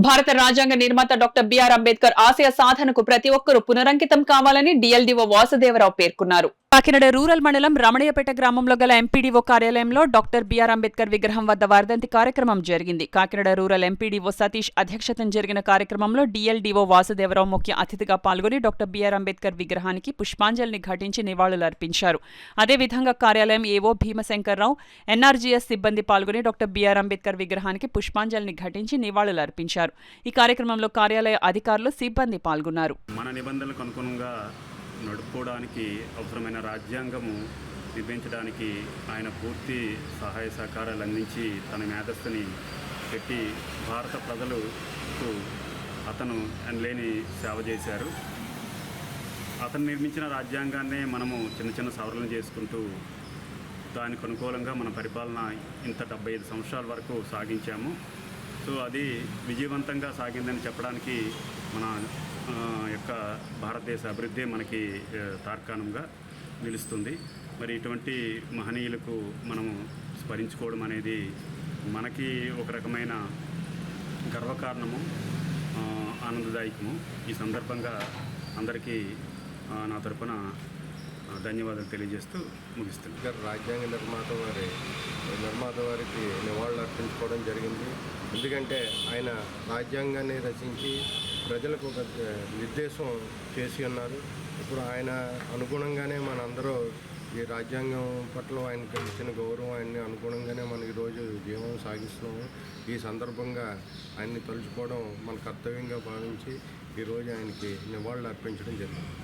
భారత రాజ్యాంగ నిర్మాత డాక్టర్ బిఆర్ అంబేద్కర్ ఆశయ సాధనకు ప్రతి ఒక్కరూ పునరంకితం కావాలని డిఎల్డీఓ వాసుదేవరావు పేర్కొన్నారు. కాకినాడ రూరల్ మండలం రమణయ్యపేట గ్రామంలో గల ఎంపీడీఓ కార్యాలయంలో డాక్టర్ బిఆర్ అంబేద్కర్ విగ్రహం వద్ద వర్ధంతి కార్యక్రమం జరిగింది. కాకినాడ రూరల్ ఎంపీడీఓ సతీష్ అధ్యక్షతన జరిగిన కార్యక్రమంలో డిఎల్డీఓ వాసుదేవరావు ముఖ్య అతిథిగా పాల్గొని డాక్టర్ బిఆర్ అంబేద్కర్ విగ్రహానికి పుష్పాంజలిని ఘటించి నివాళులర్పించారు. అదేవిధంగా కార్యాలయం ఏవో భీమశంకర్రావు, ఎన్ఆర్జీఎస్ సిబ్బంది పాల్గొని డాక్టర్ బిఆర్ అంబేద్కర్ విగ్రహానికి పుష్పాంజలిని ఘటించి నివాళులర్పించారు. ఈ కార్యక్రమంలో కార్యాలయ అధికారులు, సిబ్బంది పాల్గొన్నారు. మన నిబంధనలకు అనుగుణంగా నడుపుకోవడానికి అవసరమైన రాజ్యాంగము నిర్మించడానికి ఆయన పూర్తి సహాయ సహకారాలు అందించి తన మేధస్సుని పెట్టి భారత ప్రజలకు అతను లేని సేవ చేశారు. అతను నిర్మించిన రాజ్యాంగాన్నే మనము చిన్న చిన్న సవరణలు చేసుకుంటూ దానికి అనుకూలంగా మన పరిపాలన ఇంత 75 సంవత్సరాల వరకు సాగించాము. సో అది విజయవంతంగా సాగిందని చెప్పడానికి మన యొక్క భారతదేశ అభివృద్ధి మనకి తార్కాణంగా నిలుస్తుంది. మరి ఇటువంటి మహనీయులకు మనము స్మరించుకోవడం అనేది మనకి ఒక రకమైన గర్వకారణము, ఆనందదాయకము. ఈ సందర్భంగా అందరికీ నా తరపున ధన్యవాదాలు తెలియజేస్తూ ముగిస్తున్నాను. రాజ్యాంగ నిర్మాత వారికి నివాళులు అర్పించుకోవడం జరిగింది. ఎందుకంటే ఆయన రాజ్యాంగాన్ని రచించి ప్రజలకు ఒక నిర్దేశం చేసి ఉన్నారు. ఇప్పుడు ఆయన అనుగుణంగానే మనందరూ ఈ రాజ్యాంగం పట్ల ఆయనకి ఇచ్చిన గౌరవం ఆయన్ని అనుగుణంగానే మనం ఈరోజు జీవనం సాగిస్తున్నాము. ఈ సందర్భంగా ఆయన్ని తలుచుకోవడం మన కర్తవ్యంగా భావించి ఈరోజు ఆయనకి నివాళులు అర్పించడం జరిగింది.